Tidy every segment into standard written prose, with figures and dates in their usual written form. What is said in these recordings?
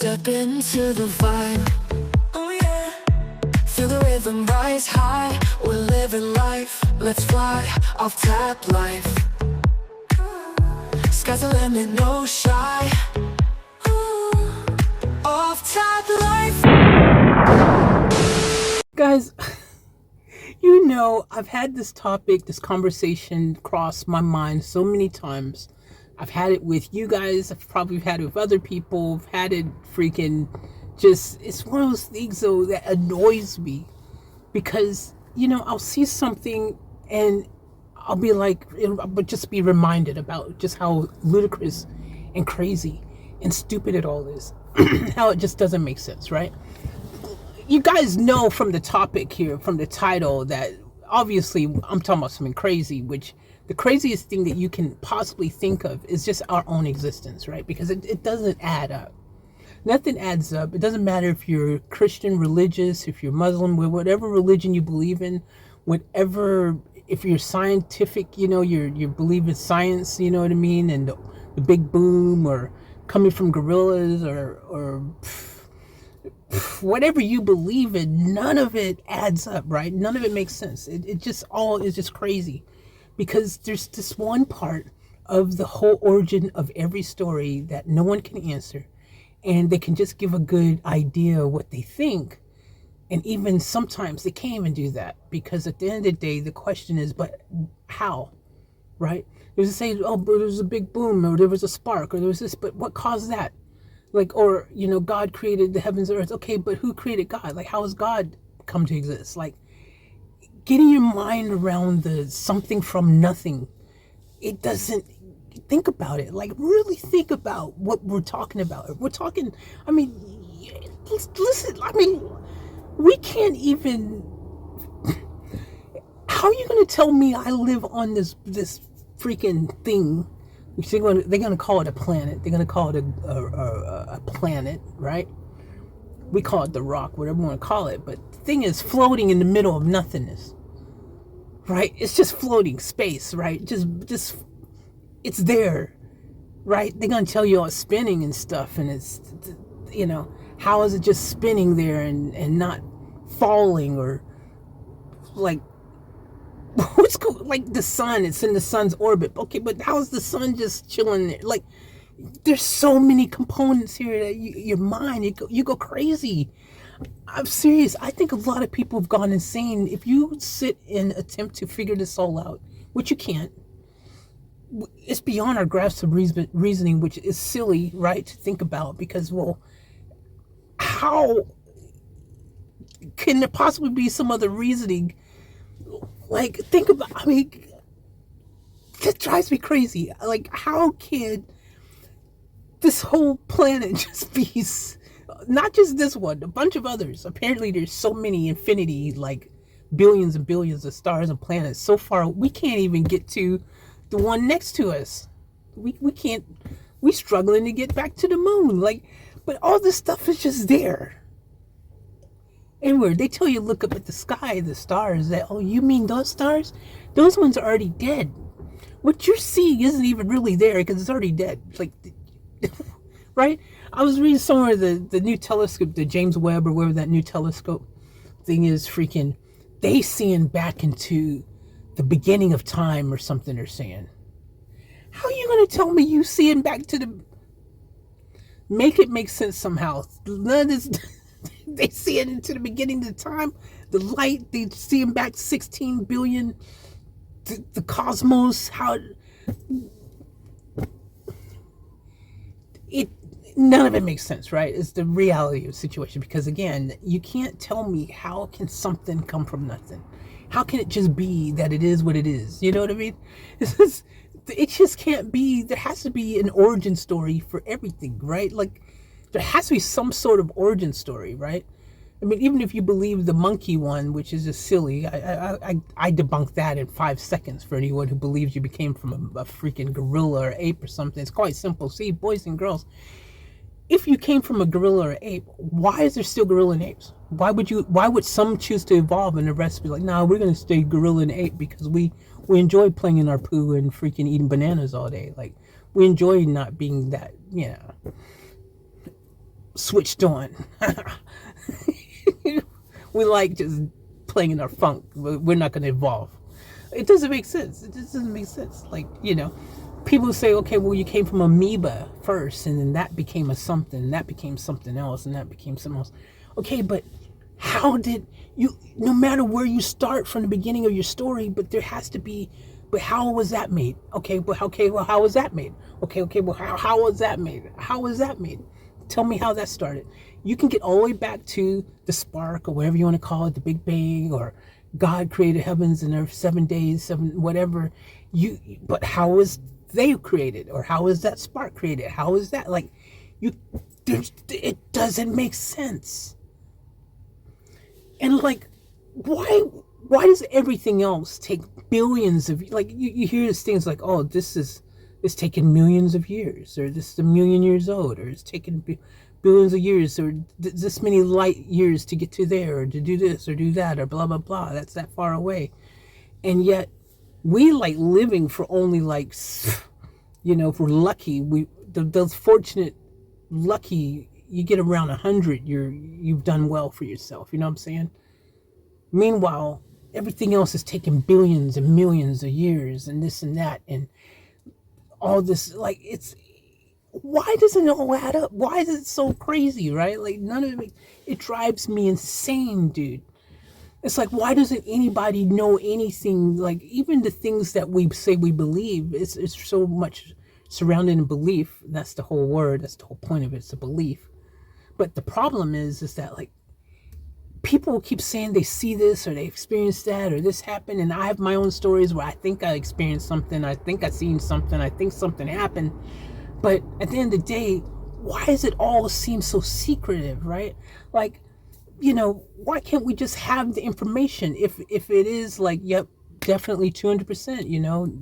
Step into the vibe, oh yeah. Feel the rhythm rise high, we're living life. Let's fly, off tap life. Sky's the limit, no shy. Off tap life. Guys, I've had this topic, this conversation cross my mind so many times. I've had it with you guys. I've probably had it with other people. I've had it freaking just, it's one of those things though that annoys me because, I'll see something and I'll be like, I'll just be reminded about just how ludicrous and crazy and stupid it all is. How it just doesn't make sense, right? You guys know from the topic here, from the title, that obviously I'm talking about something crazy, which the craziest thing that you can possibly think of is just our own existence, right? Because it doesn't add up. Nothing adds up. It doesn't matter if you're Christian, religious, if you're Muslim, whatever religion you believe in, if you're scientific, you believe in science, you know what I mean? And the big boom, or coming from gorillas, or whatever you believe in, none of it adds up, right? None of it makes sense. It just all is just crazy. Because there's this one part of the whole origin of every story that no one can answer. And they can just give a good idea of what they think. And even sometimes they can't even do that. Because at the end of the day, the question is, but how? Right? There's a saying, oh, but there was a big boom, or there was a spark, or there was this, but what caused that? Like, or, God created the heavens and earth. Okay, but who created God? Like, how has God come to exist? Like, getting your mind around the something from nothing, it doesn't, think about it. Like, really think about what we're talking about. We're talking, listen, we can't even, how are you going to tell me I live on this freaking thing, which they're going to call it a planet. They're going to call it a planet, right? We call it the rock, whatever you want to call it. But the thing is floating in the middle of nothingness. Right? It's just floating space, right? Just it's there, right? They're going to tell you it's spinning and stuff. And it's, how is it just spinning there and not falling, or like, what's cool? Like the sun, it's in the sun's orbit. Okay, but how is the sun just chilling there? Like, there's so many components here that your mind, you go crazy. I'm serious. I think a lot of people have gone insane. If you sit and attempt to figure this all out, which you can't, it's beyond our grasp of reasoning, which is silly, right, to think about. Because, well, how can there possibly be some other reasoning? Like, think about, that drives me crazy. Like, how can this whole planet just be, not just this one, a bunch of others. Apparently there's so many infinity, like billions and billions of stars and planets. So far, we can't even get to the one next to us. We can't, we're struggling to get back to the moon. Like, but all this stuff is just there. Anywhere, they tell you look up at the sky, the stars, that, oh, you mean those stars? Those ones are already dead. What you're seeing isn't even really there because it's already dead. Like, right? I was reading somewhere the new telescope, the James Webb or whatever that new telescope thing is, freaking, they seeing back into the beginning of time or something they're saying. How are you going to tell me you seeing back to the... Make it make sense somehow. None of this, they see it into the beginning of time. The light, they seeing back 16 billion. The cosmos, how... None of it makes sense, right? It's the reality of the situation. Because again, you can't tell me how can something come from nothing. How can it just be that it is what it is? You know what I mean? It just can't be. There has to be an origin story for everything, right? Like, there has to be some sort of origin story, right? I mean, even if you believe the monkey one, which is just silly, I debunk that in 5 seconds for anyone who believes you became from a freaking gorilla or ape or something. It's quite simple. See, boys and girls, if you came from a gorilla or ape, why is there still gorilla and apes? Why would some choose to evolve and the rest be like, nah, we're going to stay gorilla and ape because we enjoy playing in our poo and freaking eating bananas all day. Like, we enjoy not being that, switched on. We like just playing in our funk. We're not going to evolve. It doesn't make sense. It just doesn't make sense. Like, people say, okay, well, you came from amoeba first, and then that became a something, and that became something else, and that became something else. Okay, but how did you, no matter where you start from the beginning of your story, but there has to be, but how was that made? Okay, well, how was that made? Okay, well, how was that made? How was that made? Tell me how that started. You can get all the way back to the spark, or whatever you want to call it, the Big Bang, or God created heavens and earth 7 days, whatever. But how was they created, or how is that spark created? How is that, like, it doesn't make sense. And like, why does everything else take billions of, like, you hear these things like, oh, it's taken millions of years, or this is 1,000,000 years old, or it's taken billions of years, or this many light years to get to there, or to do this or do that, or blah blah blah, that's that far away. And yet we like living for only, like, if we're lucky, those fortunate, lucky, you get around 100, you've done well for yourself. You know what I'm saying? Meanwhile, everything else is taking billions and millions of years, and this and that, and all this. Like, why doesn't it all add up? Why is it so crazy, right? Like, none of it drives me insane, dude. It's like, why doesn't anybody know anything? Like, even the things that we say we believe, it's so much surrounded in belief. That's the whole word. That's the whole point of it. It's a belief. But the problem is that, like, people keep saying they see this, or they experienced that, or this happened, and I have my own stories where I think I experienced something, I think I seen something, I think something happened. But at the end of the day, why does it all seem so secretive, right? Like, why can't we just have the information? If it is like, yep, definitely 200%,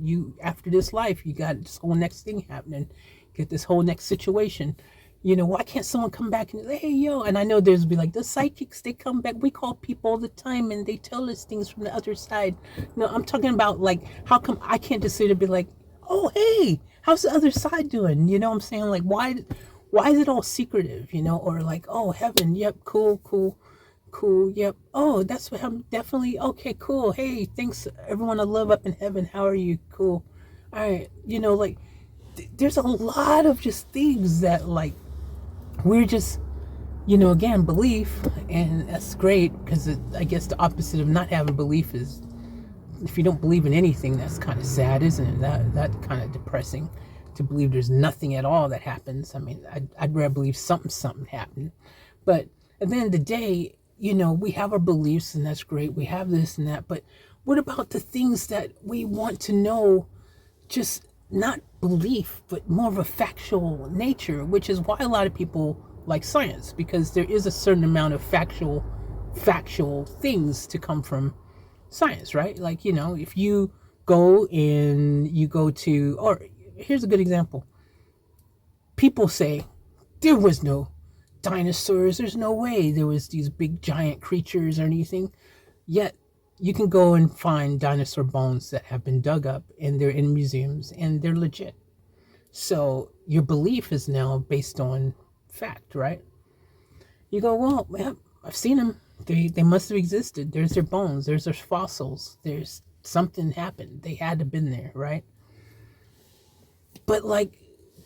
you, after this life, you got this whole next thing happening, get this whole next situation. Why can't someone come back and say, hey, yo, and I know there's be like, the psychics, they come back, we call people all the time, and they tell us things from the other side. No, I'm talking about, like, how come I can't just sit and be like, oh, hey, how's the other side doing? You know what I'm saying? Like, why is it all secretive, or like, oh, heaven, yep, cool, yep, oh, that's what I'm definitely, okay, cool, hey, thanks, everyone I love up in heaven, how are you? Cool. All right, like, there's a lot of just things that, like, we're just, again, belief, and that's great, because I guess the opposite of not having belief is, if you don't believe in anything, that's kind of sad, isn't it? That kind of depressing, to believe there's nothing at all that happens. I mean, I'd rather believe something happened. But at the end of the day, we have our beliefs, and that's great. We have this and that. But what about the things that we want to know, just not belief, but more of a factual nature, which is why a lot of people like science, because there is a certain amount of factual things to come from science, right? Like, if you go to, or here's a good example. People say there was no dinosaurs, there's no way there was these big giant creatures or anything. Yet you can go and find dinosaur bones that have been dug up, and they're in museums, and they're legit. So your belief is now based on fact, right? You go, well, I've seen them. They must have existed. There's their bones. There's their fossils. There's something happened. They had to have been there, right? But, like,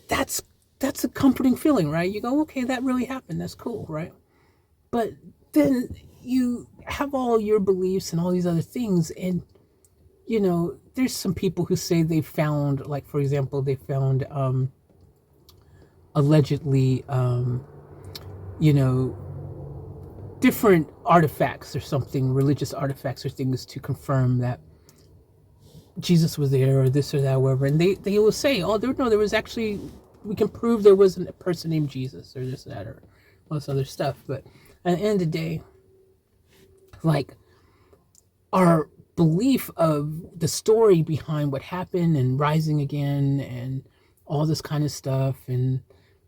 that's a comforting feeling, right? You go, okay, that really happened. That's cool, right? But then you have all your beliefs and all these other things, and there's some people who say they found, like, for example, they found allegedly different artifacts or something, religious artifacts or things, to confirm that Jesus was there, or this or that, whatever. And they will say, oh, there was actually, we can prove there wasn't a person named Jesus, or this, that, or all this other stuff. But at the end of the day, like, our belief of the story behind what happened, and rising again, and all this kind of stuff, and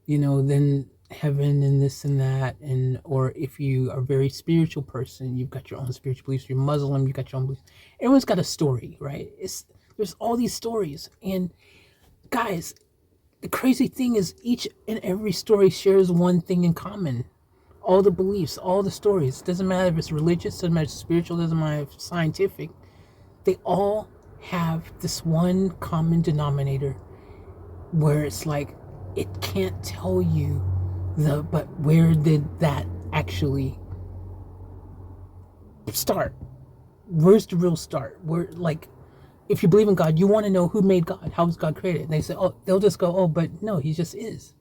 then heaven and this and that, and or if you are a very spiritual person, you've got your own spiritual beliefs. You're Muslim, you've got your own beliefs. Everyone's got a story, right? There's all these stories, and guys, the crazy thing is each and every story shares one thing in common. All the beliefs, all the stories, doesn't matter if it's religious, doesn't matter if it's spiritual, doesn't matter if it's scientific, they all have this one common denominator where it's like, it can't tell you but where did that actually start? Where's the real start? Where, like, if you believe in God, you want to know who made God, how was God created? And they say, oh, they'll just go, oh, but no, he just is.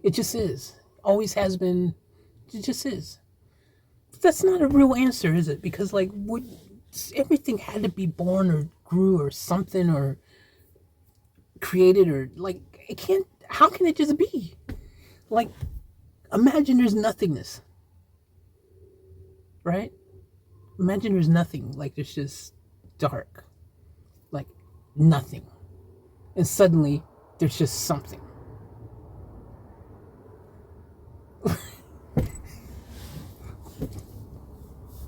It just is. Always has been. It just is. That's not a real answer, is it? Because, like, everything had to be born or grew or something or created or, like, it can't. How can it just be? Like, imagine there's nothingness, right? Imagine there's nothing. Like, there's just dark, like nothing, and suddenly there's just something.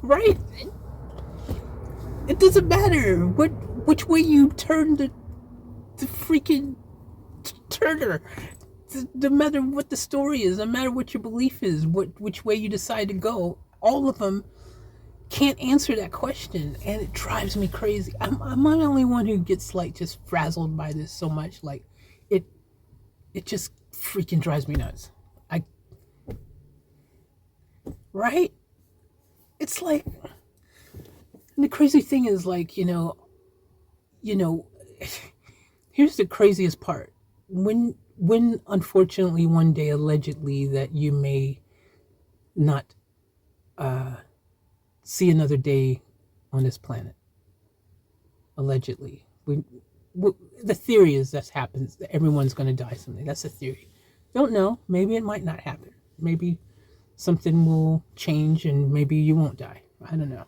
Right? It doesn't matter which way you turn the freaking turner. No matter what the story is, no matter what your belief is, which way you decide to go, all of them can't answer that question, and it drives me crazy. I'm the only one who gets like just frazzled by this so much. Like it just freaking drives me nuts. Right? It's like, and the crazy thing is, like, you know, here's the craziest part. When unfortunately one day, allegedly, that you may not see another day on this planet, allegedly, the theory is that happens, that everyone's going to die someday. That's the theory. Don't know. Maybe it might not happen. Maybe something will change and maybe you won't die. I don't know.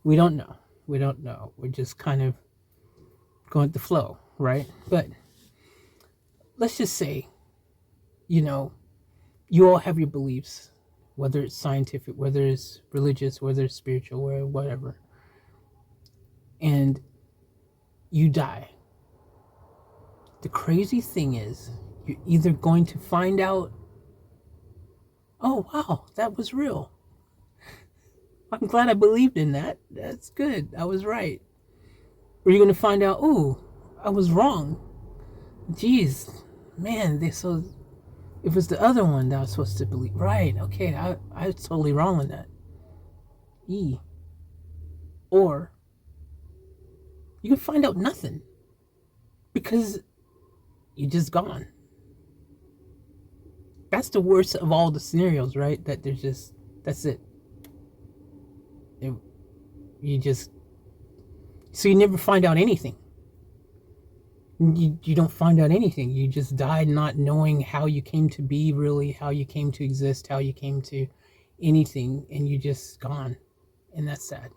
We don't know. We're just kind of going with the flow, right? But let's just say, you know, you all have your beliefs, whether it's scientific, whether it's religious, whether it's spiritual, or whatever, and you die. The crazy thing is, you're either going to find out, oh, wow, that was real. I'm glad I believed in that. That's good. I was right. Or you're going to find out, oh, I was wrong. Jeez, man, it was the other one that I was supposed to believe. Right, okay, I was totally wrong on that. Or you can find out nothing because you're just gone. That's the worst of all the scenarios, right? That there's just, that's it. So you never find out anything. You don't find out anything. You just died not knowing how you came to be, really, how you came to exist, how you came to anything, and you just gone. And that's sad.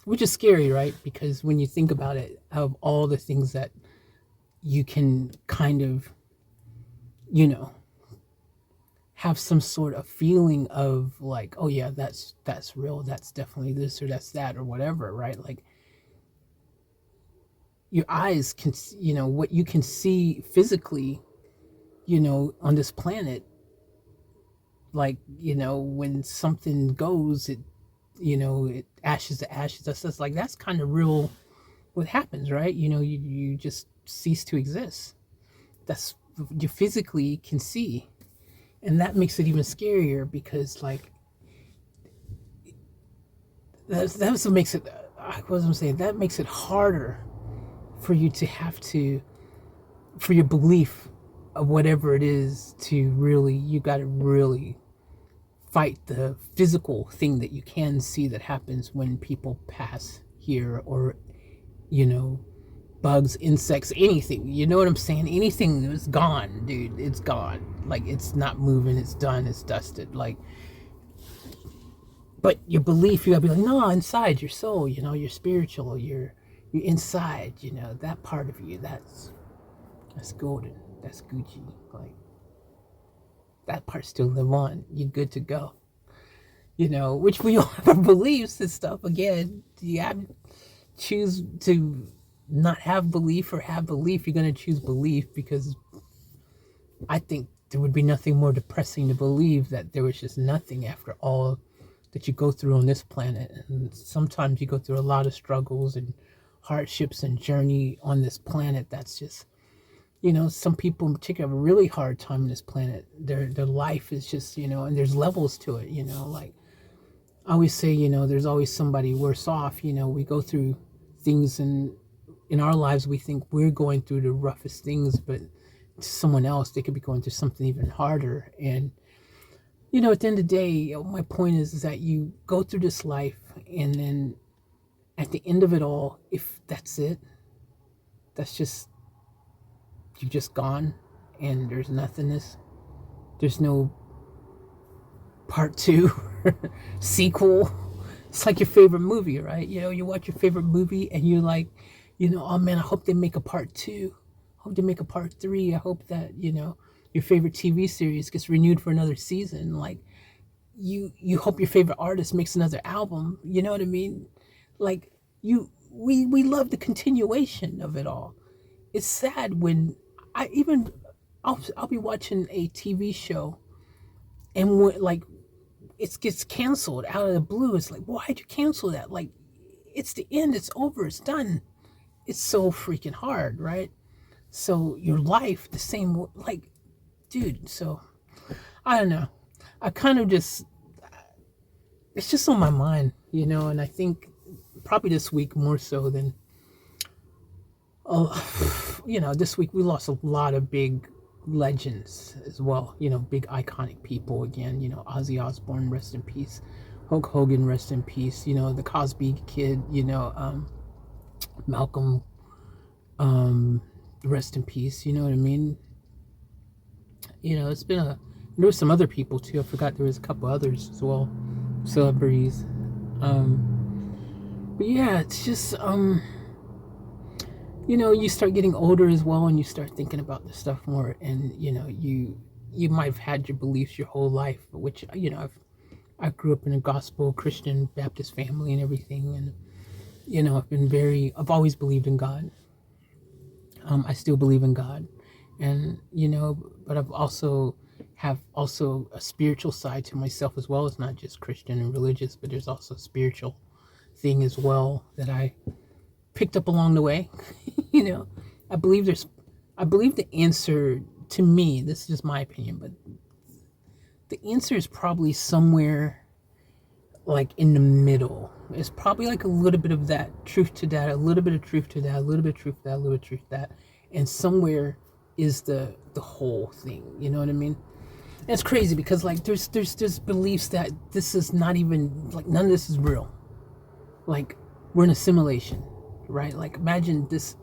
Which is scary, right? Because when you think about it, of all the things that you can kind of, you know, have some sort of feeling of like, oh yeah, that's real, that's definitely this or that's that or whatever, right? Like, your eyes can, you know, what you can see physically, you know, on this planet, like, you know, when something goes, it, you know, it ashes to ashes. That's like, that's kind of real what happens, right? You know, you just cease to exist. That's, you physically can see. And that makes it even scarier because, like, that's what makes it, what was I saying? That makes it harder for you to have to, for your belief of whatever it is to really, you got to really fight the physical thing that you can see that happens when people pass here, or, you know, bugs, insects, anything, you know what I'm saying? Anything is gone, dude. It's gone. Like, it's not moving, it's done, it's dusted. Like, but your belief, you gotta be like, no, inside your soul, you know, you're spiritual, you're inside, you know, that part of you, that's golden, that's Gucci. Like, that part still live on, you're good to go, you know, which we all have our beliefs and stuff. Again, you have to choose to not have belief or have belief, you're going to choose belief, because I think there would be nothing more depressing to believe that there was just nothing after all that you go through on this planet. And sometimes you go through a lot of struggles and hardships and journey on this planet. That's just, some people in particular have a really hard time on this planet. Their life is just, and there's levels to it, like I always say, there's always somebody worse off. We go through things in our lives, we think we're going through the roughest things, but to someone else, they could be going through something even harder. And, at the end of the day, my point is that you go through this life, and then at the end of it all, if that's it, that's just, you're just gone, and there's nothingness. There's no part 2, sequel. It's like your favorite movie, right? You watch your favorite movie and you're like, oh man, I hope they make a part 2. I hope they make a part 3. I hope that, your favorite TV series gets renewed for another season. Like, you hope your favorite artist makes another album. You know what I mean? Like, we love the continuation of it all. It's sad when I'll be watching a TV show, and when, it gets canceled out of the blue. It's like, why'd you cancel that? Like, it's the end. It's over. It's done. It's so freaking hard, right? So your life, the same, like, dude. So I don't know. I kind of just, it's just on my mind, and I think probably this week more so than, this week we lost a lot of big legends as well, big iconic people again, Ozzy Osbourne, rest in peace, Hulk Hogan, rest in peace, the Cosby Kid, Malcolm, rest in peace, you know what I mean? It's been there was some other people too. I forgot there was a couple others as well, celebrities. But yeah, it's just, you start getting older as well, and you start thinking about this stuff more, and, you might have had your beliefs your whole life, which, I grew up in a gospel Christian Baptist family and everything, and, I've always believed in God. I still believe in God, and, but I've also have a spiritual side to myself as well. It's not just Christian and religious, but there's also a spiritual thing as well that I picked up along the way. I believe the answer, to me, this is just my opinion, but the answer is probably somewhere like in the middle. It's probably like a little bit of that truth to that, a little bit of truth to that, a little bit of truth to that, a little bit of truth to that, and somewhere is the whole thing. You know what I mean? And it's crazy because like there's beliefs that this is not even, like, none of this is real. Like, we're in a simulation, right? Like, imagine this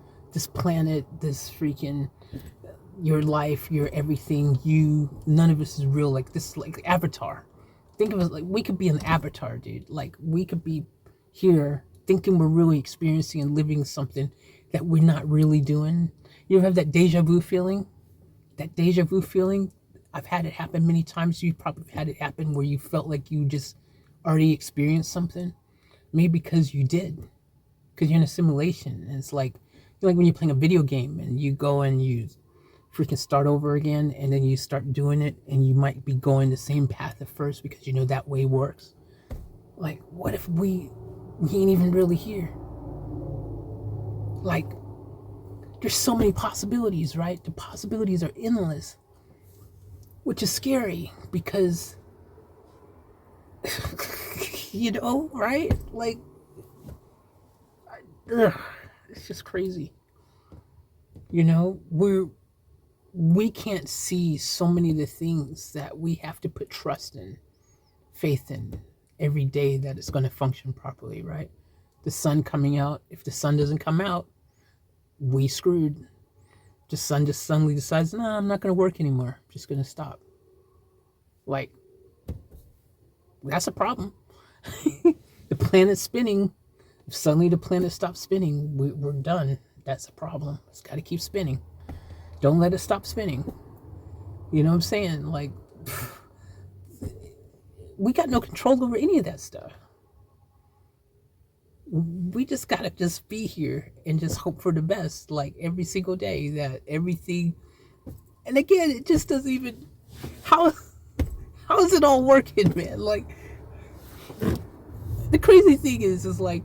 planet, this freaking, your life, your everything, none of this is real. Like, this, like Avatar. Think of it like we could be an avatar, dude. Like, we could be here thinking we're really experiencing and living something that we're not really doing. You ever have that deja vu feeling? That deja vu feeling? I've had it happen many times. You've probably had it happen where you felt like you just already experienced something. Maybe because you did. Because you're in a simulation. And it's like when you're playing a video game and you go and you freaking start over again, and then you start doing it, and you might be going the same path at first because that way works. Like, what if we ain't even really here? Like, there's so many possibilities, right? The possibilities are endless, which is scary because, right? Like, it's just crazy. We can't see so many of the things that we have to put trust in, faith in every day that it's going to function properly, right? The sun coming out. If the sun doesn't come out, we screwed. The sun just suddenly decides, no, I'm not going to work anymore. I'm just going to stop. Like, that's a problem. The planet's spinning. If suddenly the planet stops spinning, we're done. That's a problem. It's got to keep spinning. Don't let it stop spinning. You know what I'm saying? Like, we got no control over any of that stuff. we just gotta just be here and just hope for the best, like every single day, that everything. And again, it just doesn't even. How is it all working, man? Like, the crazy thing is like,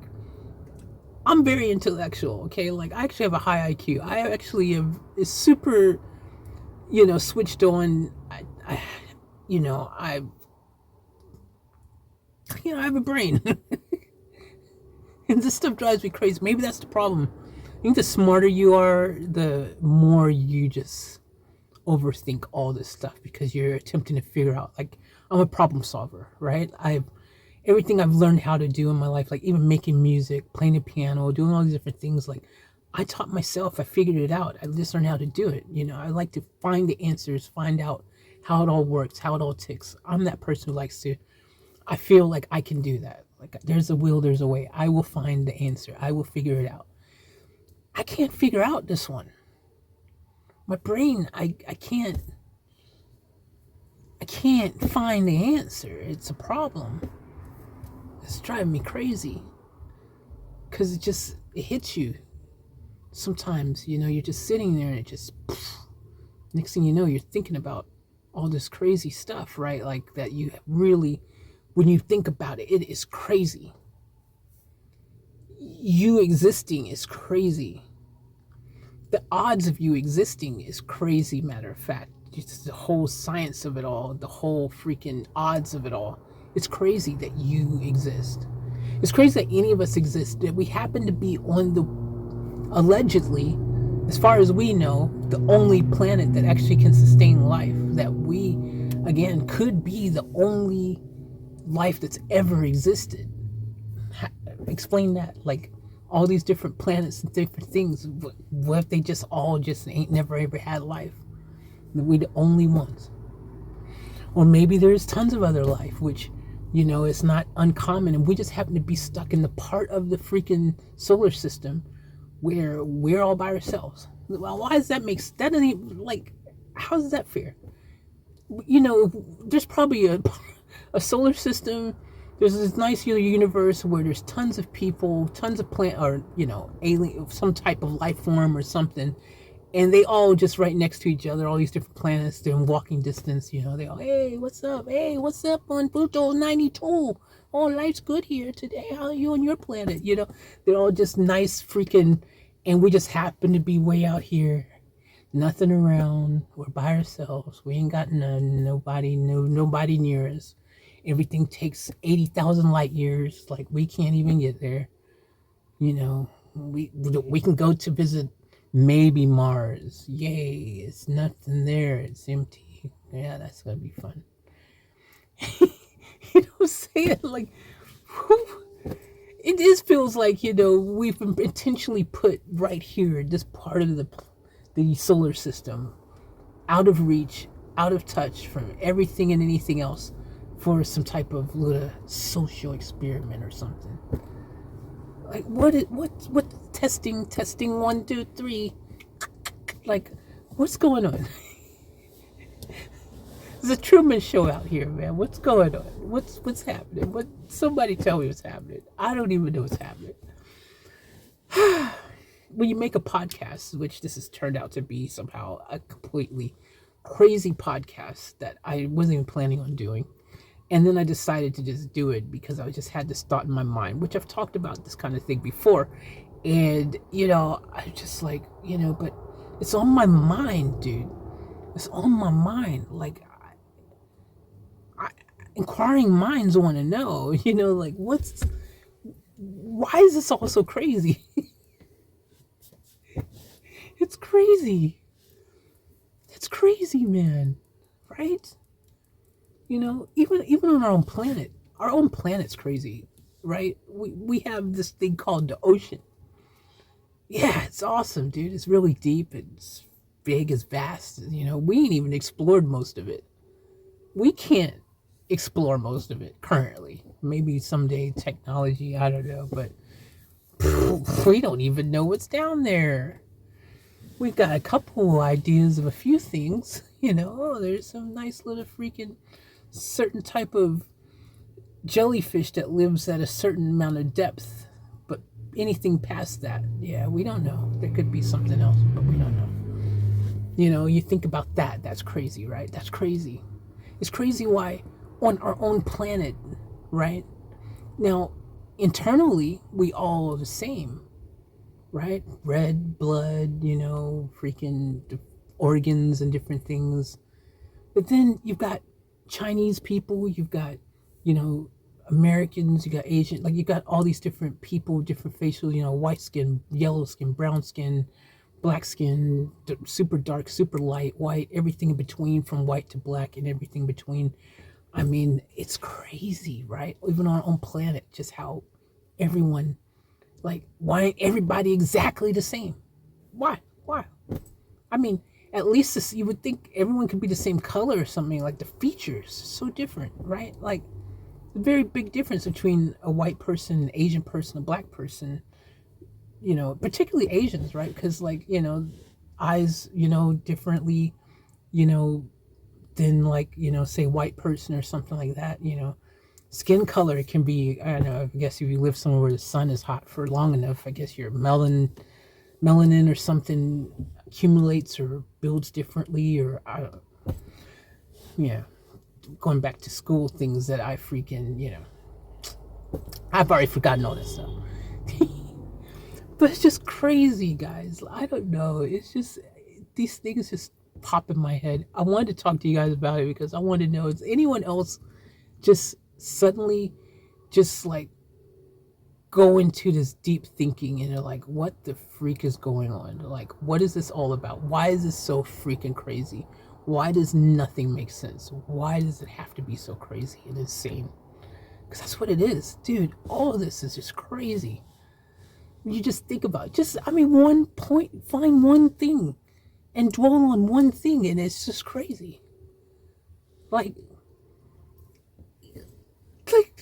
I'm very intellectual, okay? Like, I actually have a high IQ. I actually is super, switched on. You know, I, I have a brain. And this stuff drives me crazy. Maybe that's the problem. I think the smarter you are, the more you just overthink all this stuff, because you're attempting to figure out, like, I'm a problem solver, right? Everything I've learned how to do in my life, like even making music, playing the piano, doing all these different things, like, I taught myself, I figured it out. I just learned how to do it. I like to find the answers, find out how it all works, how it all ticks. I'm that person who likes to, I feel like I can do that. Like, there's a will, there's a way. I will find the answer. I will figure it out. I can't figure out this one. My brain, I can't find the answer. It's a problem. It's driving me crazy. Because it hits you. Sometimes, you're just sitting there and it just, next thing you know, you're thinking about all this crazy stuff, right? Like, that you really, when you think about it, it is crazy. You existing is crazy. The odds of you existing is crazy, matter of fact. Just the whole science of it all, the whole freaking odds of it all. It's crazy that you exist. It's crazy that any of us exist, that we happen to be on the, allegedly, as far as we know, the only planet that actually can sustain life. That we, again, could be the only life that's ever existed. Explain that. Like, all these different planets and different things, what if they just ain't never ever had life? We the only ones. Or maybe there's tons of other life, which, it's not uncommon, and we just happen to be stuck in the part of the freaking solar system where we're all by ourselves. Well, why does that make, that doesn't even, like, how is that fair? There's probably a solar system. There's this nice universe where there's tons of people, tons of or alien, some type of life form or something, and they all just right next to each other. All these different planets, they're in walking distance. They all, hey, what's up? Hey, what's up on Pluto 92? Oh, life's good here today. How are you on your planet? They're all just nice freaking, and we just happen to be way out here. Nothing around. We're by ourselves. We ain't got nobody near us. Everything takes 80,000 light years. Like, we can't even get there. We can go to visit maybe Mars. Yay, it's nothing there. It's empty. Yeah, that's gonna be fun. What I'm saying? Like, it just feels like, we've been intentionally put right here, this part of the solar system, out of reach, out of touch from everything and anything else, for some type of little social experiment or something. Like, what testing 1 2 3, like, what's going on? There's a Truman Show out here, man. What's going on? What's happening? Somebody tell me what's happening. I don't even know what's happening. When you make a podcast, which this has turned out to be somehow a completely crazy podcast that I wasn't even planning on doing. And then I decided to just do it because I just had this thought in my mind, which I've talked about this kind of thing before. And, I just like, but it's on my mind, dude. It's on my mind. Like, inquiring minds want to know, like, why is this all so crazy? It's crazy. It's crazy, man. Right? Even on our own planet's crazy, right? We have this thing called the ocean. Yeah, it's awesome, dude. It's really deep. It's big. It's vast. We ain't even explored most of it. We can't explore most of it currently. Maybe someday technology, I don't know, but we don't even know what's down there. We've got a couple ideas of a few things, there's some nice little freaking certain type of jellyfish that lives at a certain amount of depth, but anything past that, yeah, we don't know. There could be something else, but we don't know. You know, you think about that. That's crazy, right? That's crazy. It's crazy why on our own planet, right? Now, internally, we all are the same, right? Red blood, you know, freaking organs and different things. But then you've got Chinese people, you've got, you know, Americans, you got Asian, like you got all these different people, different facial, you know, white skin, yellow skin, brown skin, black skin, super dark, super light, white, everything in between, from white to black and everything between. I mean, it's crazy, right? Even on our own planet, just how everyone, like, why ain't everybody exactly the same? Why? Why? I mean, at least this, you would think everyone could be the same color or something. Like the features, so different, right? Like, a very big difference between a white person, an Asian person, a black person, you know, particularly Asians, right? Because, like, you know, eyes, you know, differently, you know, than, like, you know, say white person or something like that, you know. Skin color can be, I don't know, I guess if you live somewhere where the sun is hot for long enough, I guess your melanin or something accumulates or builds differently, or I don't know. Yeah. Going back to school things that I freaking, you know, I've already forgotten all this stuff. But it's just crazy, guys. I don't know. It's just, these things just pop in my head. I wanted to talk to you guys about it because I wanted to know, is anyone else just suddenly just like go into this deep thinking and they're like, what the freak is going on? Like, what is this all about? Why is this so freaking crazy? Why does nothing make sense? Why does it have to be so crazy and insane? Because that's what it is. Dude, all of this is just crazy. You just think about it. Just, I mean, one point, find one thing and dwell on one thing, and it's just crazy. Like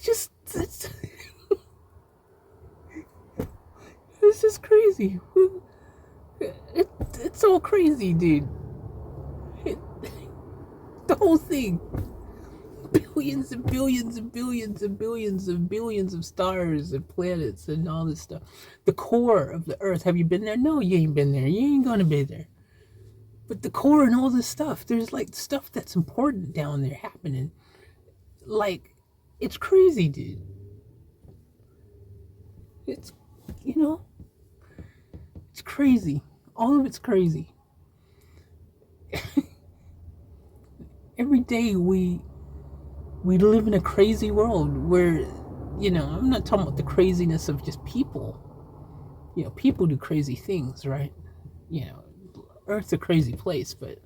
just, it's just crazy. It's all crazy, dude. The whole thing. Billions and billions and billions and billions and billions of stars and planets and all this stuff. The core of the earth. Have you been there? No, you ain't been there. You ain't gonna be there. But the core and all this stuff, there's like stuff that's important down there happening. Like, it's crazy, dude. It's, you know, it's crazy. All of it's crazy. Every day we live in a crazy world where, you know, I'm not talking about the craziness of just people. You know, people do crazy things, right? You know, Earth's a crazy place, but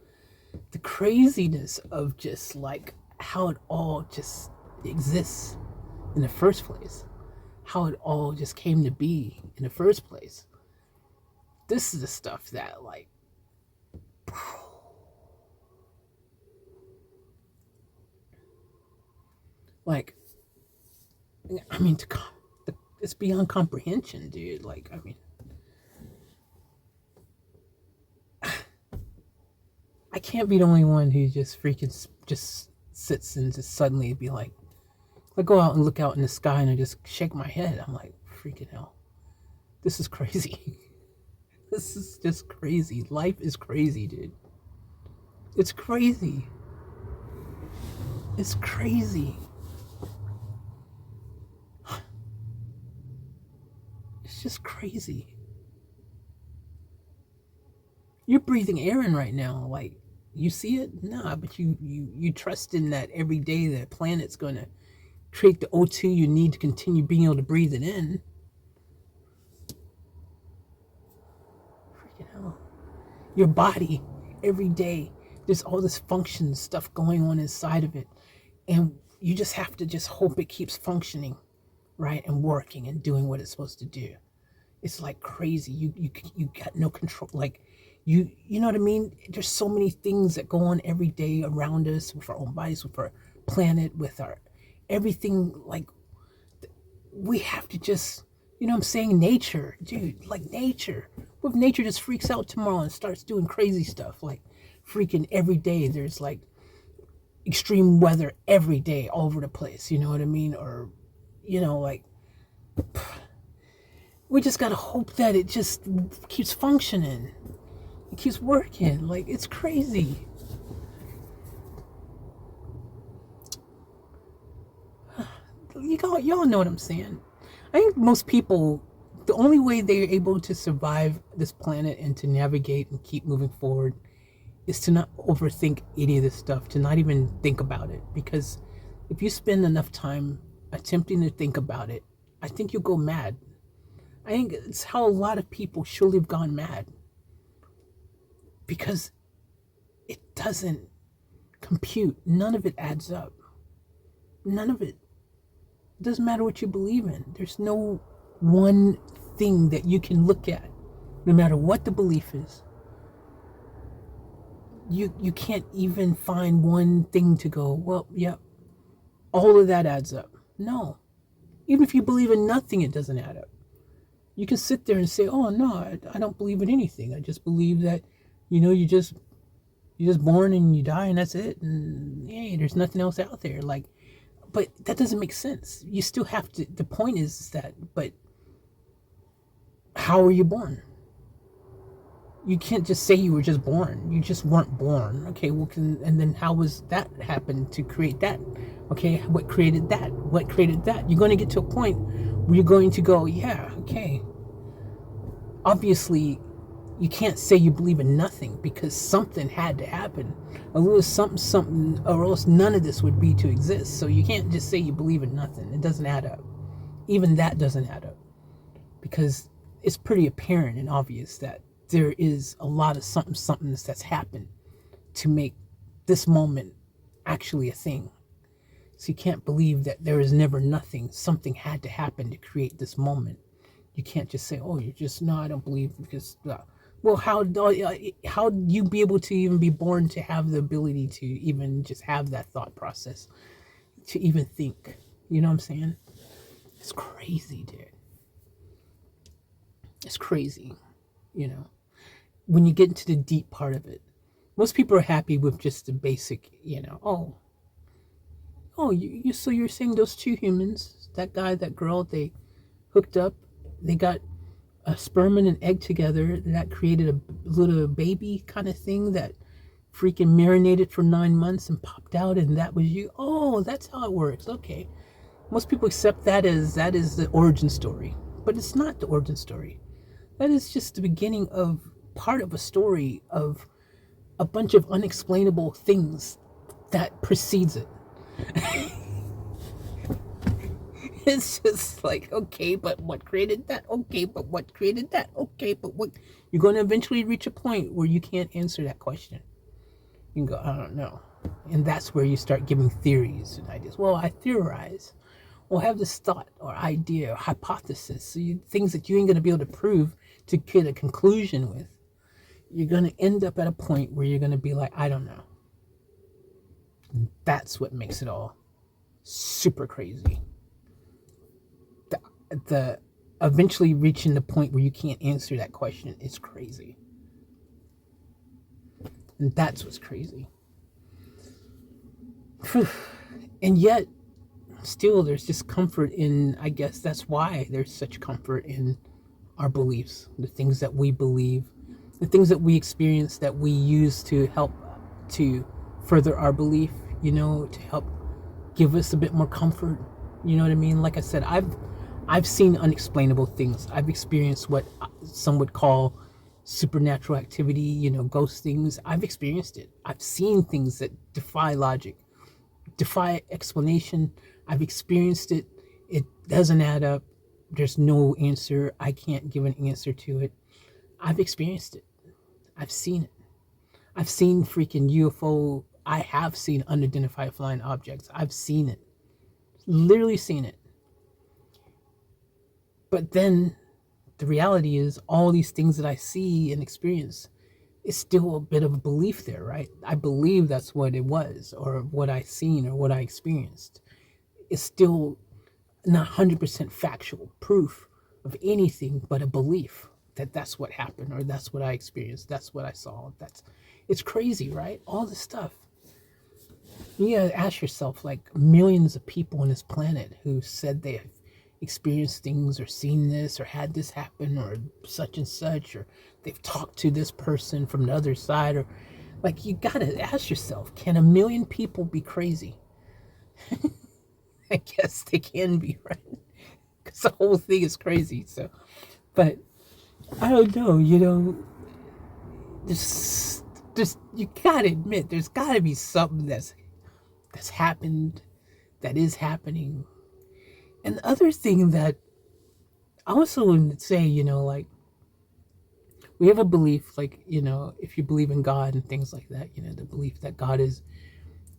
the craziness of just like how it all just exists in the first place, how it all just came to be in the first place. This is the stuff that, like, I mean, it's beyond comprehension, dude. Like, I mean, I can't be the only one who just freaking just sits and just suddenly be like, I go out and look out in the sky and I just shake my head. I'm like, freaking hell, this is crazy. This is just crazy. Life is crazy, dude. It's crazy. It's crazy. It's just crazy. You're breathing air in right now. Like, you see it? Nah, but you trust in that every day that planet's going to create the O2 you need to continue being able to breathe it in. Freaking hell. Your body, every day, there's all this function stuff going on inside of it. And you just have to just hope it keeps functioning, right? And working and doing what it's supposed to do. It's like crazy. You got no control. Like, you know what I mean? There's so many things that go on every day around us, with our own bodies, with our planet, with our everything. Like, we have to just, you know what I'm saying? Nature, dude, like nature. What if nature just freaks out tomorrow and starts doing crazy stuff? Like, freaking every day there's like extreme weather every day all over the place. You know what I mean? Or, you know, like, We just gotta hope that it just keeps functioning. It keeps working. Like, it's crazy. Y'all know what I'm saying. I think most people, the only way they're able to survive this planet and to navigate and keep moving forward is to not overthink any of this stuff, to not even think about it. Because if you spend enough time attempting to think about it, I think you'll go mad. I think it's how a lot of people surely have gone mad. Because it doesn't compute. None of it adds up. None of it. It doesn't matter what you believe in. There's no one thing that you can look at, no matter what the belief is. You can't even find one thing to go, well, yeah, all of that adds up. No. Even if you believe in nothing, it doesn't add up. You can sit there and say, oh, no, I don't believe in anything. I just believe that, you're just born and you die and that's it. And hey, there's nothing else out there. Like, but that doesn't make sense. You still have to, the point is that, but how were you born? You can't just say you were just born. You just weren't born. Okay, well, and then how was that happen to create that? Okay, what created that? What created that? You're going to get to a point where you're going to go, yeah, okay. Obviously, you can't say you believe in nothing because something had to happen. A little something, or else none of this would be to exist. So you can't just say you believe in nothing. It doesn't add up. Even that doesn't add up. Because it's pretty apparent and obvious that there is a lot of something that's happened to make this moment actually a thing. So you can't believe that there is never nothing. Something had to happen to create this moment. You can't just say, oh, you're just, no, I don't believe because, well, how you be able to even be born to have the ability to even just have that thought process, to even think? You know what I'm saying? It's crazy, dude. It's crazy, when you get into the deep part of it. Most people are happy with just the basic, so you're saying those two humans, that guy, that girl, they hooked up, they got a sperm and an egg together, that created a little baby kind of thing that freaking marinated for 9 months and popped out, and that was you. Oh, that's how it works. Okay. Most people accept that is the origin story, but it's not the origin story. That is just the beginning of part of a story of a bunch of unexplainable things that precedes it. It's just like, okay, but what created that? Okay, but what created that? Okay, but what? You're going to eventually reach a point where you can't answer that question. You can go, I don't know. And that's where you start giving theories and ideas. Well, I theorize. Well, have this thought or idea or hypothesis. So things that you ain't going to be able to prove to get a conclusion with. You're going to end up at a point where you're going to be like, I don't know. And that's what makes it all super crazy. The eventually reaching the point where you can't answer that question is crazy. And that's what's crazy. And yet, still, there's just comfort in, I guess that's why there's such comfort in our beliefs, the things that we believe, the things that we experience that we use to help to further our belief, to help give us a bit more comfort. You know what I mean? Like I said, I've seen unexplainable things. I've experienced what some would call supernatural activity, ghost things. I've experienced it. I've seen things that defy logic, defy explanation. I've experienced it. It doesn't add up. There's no answer. I can't give an answer to it. I've experienced it. I've seen it. I've seen freaking UFO. I have seen unidentified flying objects. I've seen it. Literally seen it. But then the reality is all these things that I see and experience is still a bit of a belief there, right? I believe that's what it was, or what I seen, or what I experienced. It's still not 100% factual proof of anything but a belief that that's what happened, or that's what I experienced, that's what I saw. It's crazy, right? All this stuff. You gotta ask yourself, like, millions of people on this planet who said they have experienced things or seen this or had this happen or such and such, or they've talked to this person from the other side, or like, you gotta ask yourself, can a million people be crazy? I guess they can be, right? Because the whole thing is crazy. So, but I don't know, just you gotta admit, there's gotta be something that's happened, that is happening. And the other thing that I also would say, like, we have a belief, like, if you believe in God and things like that, the belief that God is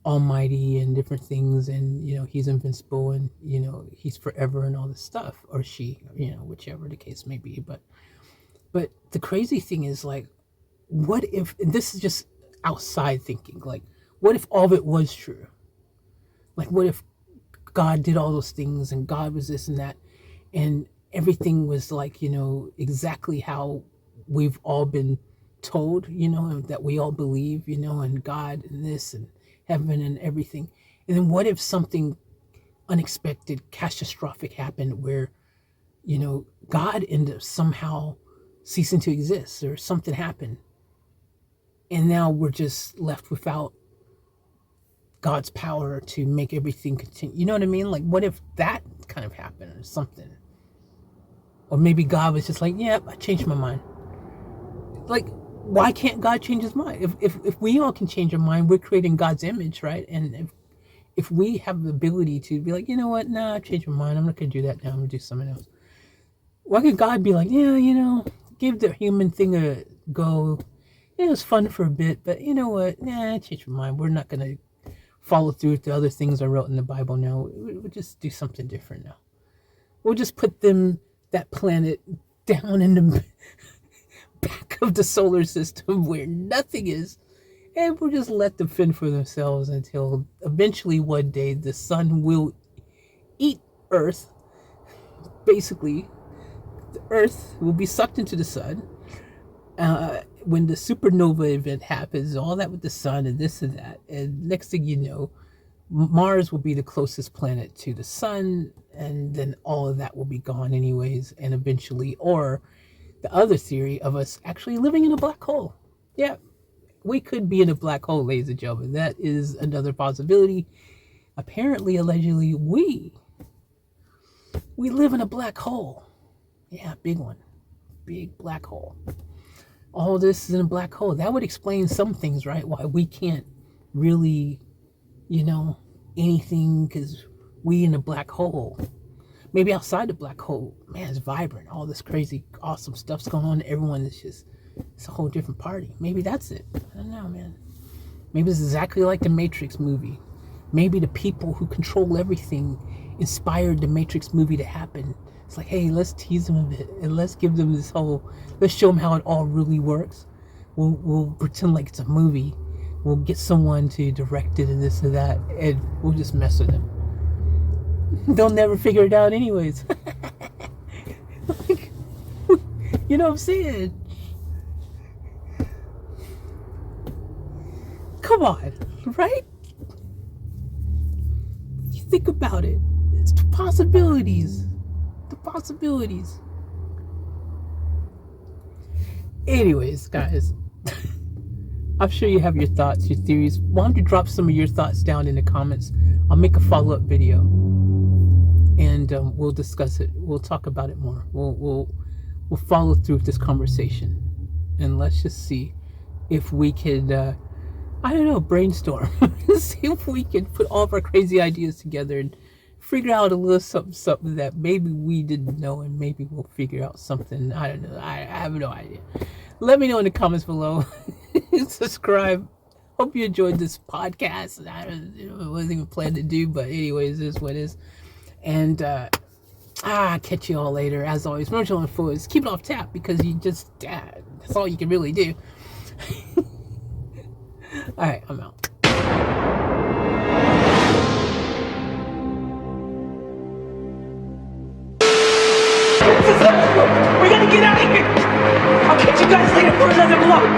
almighty and different things, and he's invincible, and he's forever and all this stuff, or she, whichever the case may be. But the crazy thing is, like, what if, and this is just outside thinking, like, what if all of it was true? Like, what if God did all those things, and God was this and that, and everything was like, exactly how we've all been told, and that we all believe, and God and this and heaven and everything. And then what if something unexpected, catastrophic happened where, God ended up somehow ceasing to exist, or something happened, and now we're just left without God's power to make everything continue. You know what I mean? Like, what if that kind of happened, or something? Or maybe God was just like, yeah, I changed my mind. Like, why can't God change his mind? If we all can change our mind, we're creating God's image, right? And if we have the ability to be like, you know what, nah, I changed my mind, I'm not going to do that now, I'm going to do something else. Why could God be like, yeah, give the human thing a go. It was fun for a bit, but you know what, nah, I changed my mind. We're not going to follow through with the other things I wrote in the Bible now. We'll just do something different now. We'll just put that planet down in the back of the solar system where nothing is, and we'll just let them fend for themselves until eventually one day the sun will eat Earth. Basically, the Earth will be sucked into the sun. When the supernova event happens, all that with the sun and this and that, and next thing you know, Mars will be the closest planet to the sun, and then all of that will be gone anyways, and eventually, or the other theory of us actually living in a black hole. Yeah, we could be in a black hole, ladies and gentlemen. That is another possibility. Apparently, allegedly, we live in a black hole. Yeah, big one. Big black hole. All this is in a black hole. That would explain some things, right? Why we can't really, anything, because we in a black hole. Maybe outside the black hole, man, it's vibrant. All this crazy, awesome stuff's going on. Everyone is just, it's a whole different party. Maybe that's it. I don't know, man. Maybe it's exactly like the Matrix movie. Maybe the people who control everything inspired the Matrix movie to happen. It's like, hey, let's tease them a bit, and let's give them this whole, let's show them how it all really works. We'll pretend like it's a movie. We'll get someone to direct it and this and that, and we'll just mess with them. They'll never figure it out anyways. Like, you know what I'm saying? Come on, right? You think about it. It's the possibilities. The possibilities. Anyways, guys, I'm sure you have your thoughts, your theories. Why don't you drop some of your thoughts down in the comments? I'll make a follow-up video, and we'll discuss it. We'll talk about it more. We'll follow through with this conversation, and let's just see if we could, I don't know, brainstorm. See if we can put all of our crazy ideas together and figure out a little something that maybe we didn't know, and maybe we'll figure out something. I don't know. I have no idea. Let me know in the comments below. Subscribe. Hope you enjoyed this podcast. I wasn't even planning to do, but anyways, this is what it is. And catch you all later. As always, remember on foot, keep it off tap, because you just that's all you can really do. All right, I'm out. We gotta get out of here. I'll catch you guys later for another vlog.